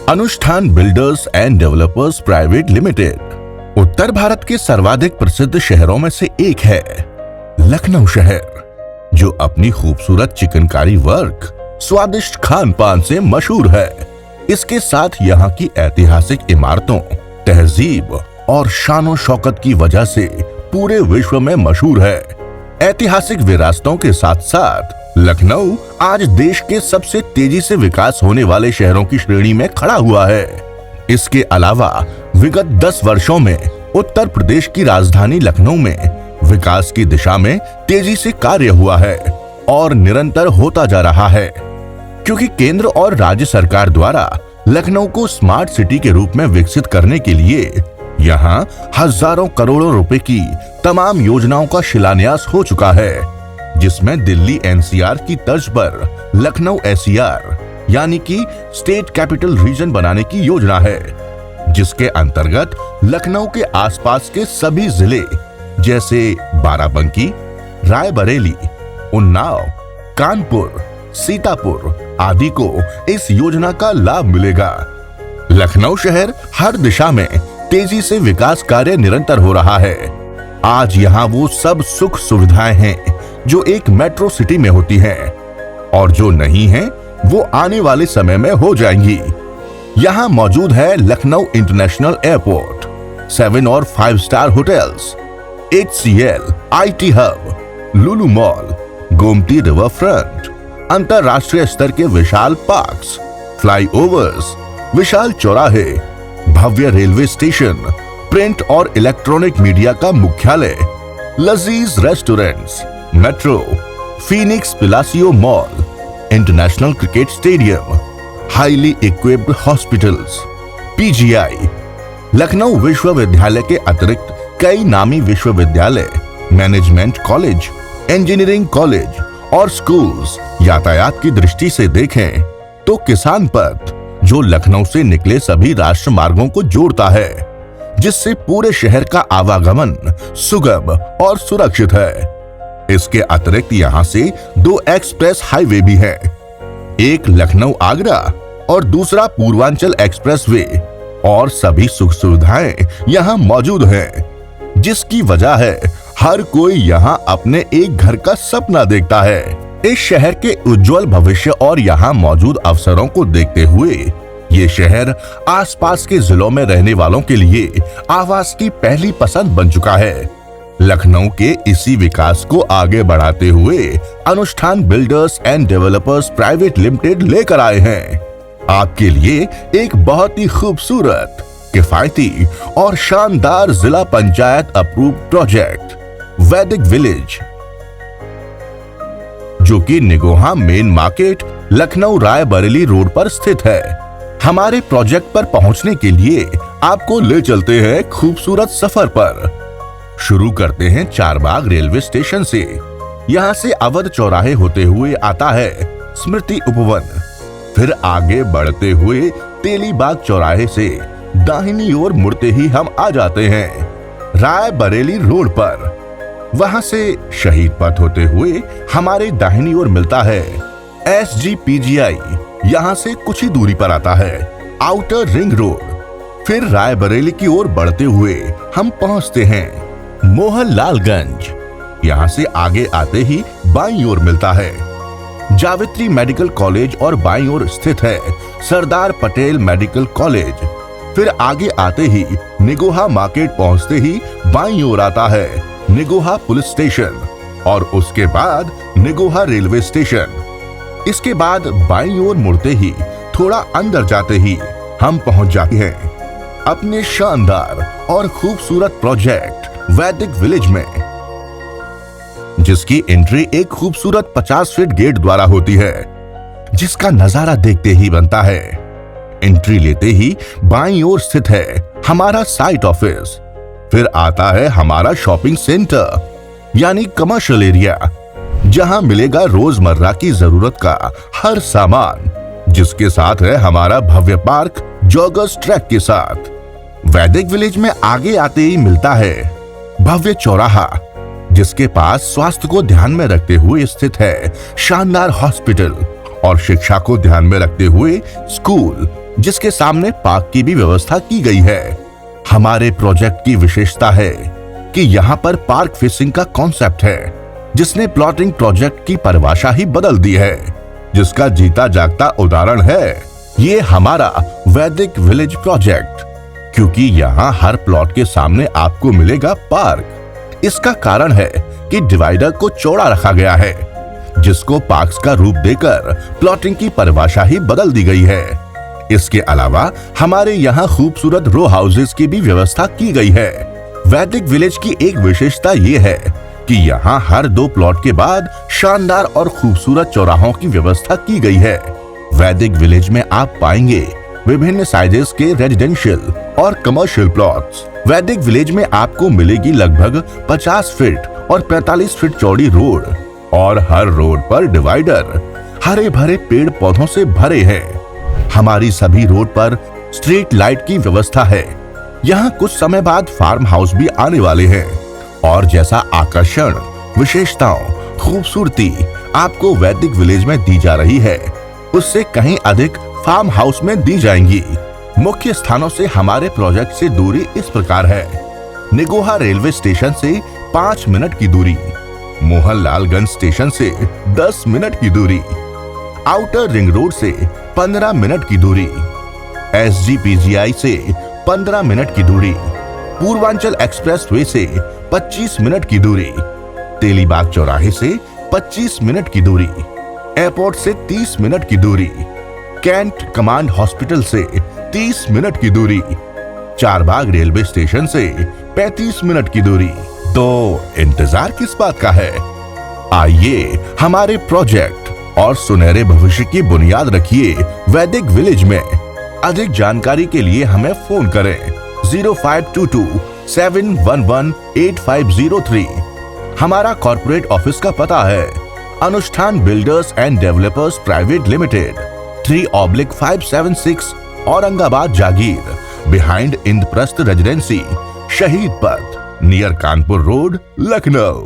अनुष्ठान Builders and Developers Private Limited उत्तर भारत के सर्वाधिक प्रसिद्ध शहरों में से एक है। लखनऊ शहर, जो अपनी खूबसूरत चिकनकारी वर्क, स्वादिष्ट खान पान से मशहूर है। इसके साथ यहाँ की ऐतिहासिक इमारतों, तहजीब और शानो शौकत की वजह से पूरे विश्व में मशहूर है। ऐतिहासिक विरासतों के साथ साथ लखनऊ आज देश के सबसे तेजी से विकास होने वाले शहरों की श्रेणी में खड़ा हुआ है। इसके अलावा विगत 10 वर्षों में उत्तर प्रदेश की राजधानी लखनऊ में विकास की दिशा में तेजी से कार्य हुआ है और निरंतर होता जा रहा है, क्योंकि केंद्र और राज्य सरकार द्वारा लखनऊ को स्मार्ट सिटी के रूप में विकसित करने के लिए यहाँ हजारों करोड़ों रुपए की तमाम योजनाओं का शिलान्यास हो चुका है, जिसमें दिल्ली एनसीआर की तर्ज पर लखनऊ एसईआर यानी कि स्टेट कैपिटल रीजन बनाने की योजना है, जिसके अंतर्गत लखनऊ के आसपास के सभी जिले जैसे बाराबंकी, रायबरेली, उन्नाव, कानपुर, सीतापुर आदि को इस योजना का लाभ मिलेगा। लखनऊ शहर हर दिशा में तेजी से विकास कार्य निरंतर हो रहा है। आज यहाँ वो सब सुख सुविधाएं हैं जो एक मेट्रो सिटी में होती हैं, और जो नहीं है वो आने वाले समय में हो जाएंगी। यहाँ मौजूद है लखनऊ इंटरनेशनल एयरपोर्ट, 7 और 5 star hotels, HCL, IT hub, Lulu Mall, Gomti river front, अंतरराष्ट्रीय स्तर के विशाल पार्क्स, फ्लाईओवर्स, विशाल चौराहे, भव्य रेलवे स्टेशन, प्रिंट और इलेक्ट्रॉनिक मीडिया का मुख्यालय, लजीज restaurants, metro, Phoenix Palassio mall, international cricket stadium, highly equipped hospitals, PGI, Lucknow विश्वविद्यालय के अतिरिक्त कई नामी विश्वविद्यालय, मैनेजमेंट कॉलेज, इंजीनियरिंग कॉलेज और स्कूल्स। यातायात की दृष्टि से देखें तो किसान पथ, जो लखनऊ से निकले सभी राष्ट्र मार्गों को जोड़ता है, जिससे पूरे शहर का आवागमन सुगम और सुरक्षित है। इसके अतिरिक्त यहाँ से 2 एक्सप्रेस हाईवे भी है, एक लखनऊ आगरा और दूसरा पूर्वांचल एक्सप्रेस वे, और सभी सुख सुविधाएं यहाँ मौजूद हैं, जिसकी वजह है हर कोई यहाँ अपने एक घर का सपना देखता है। इस शहर के उज्जवल भविष्य और यहाँ मौजूद अवसरों को देखते हुए ये शहर आसपास के जिलों में रहने वालों के लिए आवास की पहली पसंद बन चुका है। लखनऊ के इसी विकास को आगे बढ़ाते हुए अनुष्ठान Builders and Developers Private limited लेकर आए हैं आपके लिए एक बहुत ही खूबसूरत, किफायती और शानदार जिला पंचायत अप्रूव प्रोजेक्ट वैदिक विलेज, जो कि Nigoha main market Lucknow Raebareli road पर स्थित है। हमारे प्रोजेक्ट पर पहुंचने के लिए आपको ले चलते हैं खूबसूरत सफर पर। शुरू करते हैं चारबाग रेलवे स्टेशन से। यहाँ से अवध चौराहे होते हुए आता है स्मृति उपवन। फिर आगे बढ़ते हुए तेलीबाग चौराहे से दाहिनी ओर मुड़ते ही हम आ जाते हैं रायबरेली रोड पर। वहां से शहीद पथ होते हुए हमारे दाहिनी ओर मिलता है SGPGI। यहाँ से कुछ ही दूरी पर आता है आउटर रिंग रोड। फिर रायबरेली की ओर बढ़ते हुए हम पहुंचते हैं मोहनलालगंज। यहाँ से आगे आते ही बाईं ओर मिलता है जावित्री मेडिकल कॉलेज और बाईं ओर स्थित है सरदार पटेल मेडिकल कॉलेज। फिर आगे आते ही निगोहा मार्केट पहुंचते ही बाईं ओर आता है निगोहा पुलिस स्टेशन और उसके बाद निगोहा रेलवे स्टेशन। इसके बाद बाईं ओर मुड़ते ही थोड़ा अंदर जाते ही हम पहुंच जाते हैं अपने शानदार और खूबसूरत प्रोजेक्ट वैदिक विलेज में, जिसकी एंट्री एक खूबसूरत 50 फीट गेट द्वारा होती है, जिसका नजारा देखते ही बनता है। एंट्री लेते ही बाईं ओर स्थित है हमारा साइट ऑफिस। फिर आता है हमारा शॉपिंग सेंटर यानी कमर्शियल एरिया, जहां मिलेगा रोजमर्रा की जरूरत का हर सामान, जिसके साथ है हमारा भव्य पार्क जॉगर्स ट्रैक के साथ। वैदिक विलेज में आगे आते ही मिलता है भव्य चौराहा, जिसके पास स्वास्थ्य को ध्यान में रखते हुए स्थित है शानदार हॉस्पिटल और शिक्षा को ध्यान में रखते हुए स्कूल, जिसके सामने पार्क की भी व्यवस्था की गई है। हमारे प्रोजेक्ट की विशेषता है कि यहाँ पर पार्क फेसिंग का कॉन्सेप्ट है, जिसने प्लॉटिंग प्रोजेक्ट की परिभाषा ही बदल दी है, जिसका जीता जागता उदाहरण है ये हमारा वैदिक विलेज प्रोजेक्ट, क्योंकि यहाँ हर प्लॉट के सामने आपको मिलेगा पार्क। इसका कारण है कि डिवाइडर को चौड़ा रखा गया है, जिसको पार्क्स का रूप देकर प्लॉटिंग की परिभाषा ही बदल दी गई है। इसके अलावा हमारे यहाँ खूबसूरत रो हाउसेस की भी व्यवस्था की गई है। वैदिक विलेज की एक विशेषता ये है कि यहाँ हर 2 प्लॉट के बाद शानदार और खूबसूरत चौराहों की व्यवस्था की गई है। वैदिक विलेज में आप पाएंगे विभिन्न साइजेस के रेजिडेंशियल और कमर्शियल प्लॉट्स। वैदिक विलेज में आपको मिलेगी लगभग 50 फीट और 45 फीट चौड़ी रोड, और हर रोड पर डिवाइडर हरे भरे पेड़ पौधों से भरे हैं। हमारी सभी रोड पर स्ट्रीट लाइट की व्यवस्था है। यहाँ कुछ समय बाद फार्म हाउस भी आने वाले हैं, और जैसा आकर्षण, विशेषताओं, खूबसूरती आपको वैदिक विलेज में दी जा रही है, उससे कहीं अधिक फार्म हाउस में दी जाएंगी। मुख्य स्थानों से हमारे प्रोजेक्ट से दूरी इस प्रकार है। निगोहा रेलवे स्टेशन से 5 मिनट की दूरी, मोहनलालगंज स्टेशन से 10 मिनट की दूरी, आउटर रिंग रोड से 15 मिनट की दूरी, SGPGI से 15 मिनट की दूरी, पूर्वांचल एक्सप्रेसवे से 25 मिनट की दूरी, तेलीबाग चौराहे से 25 मिनट की दूरी, एयरपोर्ट से 30 मिनट की दूरी, कैंट कमांड हॉस्पिटल से 30 मिनट की दूरी, चारबाग रेलवे स्टेशन से 35 मिनट की दूरी। तो इंतजार किस बात का है? आइए हमारे प्रोजेक्ट और सुनहरे भविष्य की बुनियाद रखिए वैदिक विलेज में। अधिक जानकारी के लिए हमें फोन करें 0522-711-8503। हमारा कॉर्पोरेट ऑफिस का पता है अनुष्ठान Builders and Developers Private limited, 3/576 Aurangabad Jagir, behind Indraprastha residency, शहीद पथ, नियर कानपुर रोड, लखनऊ।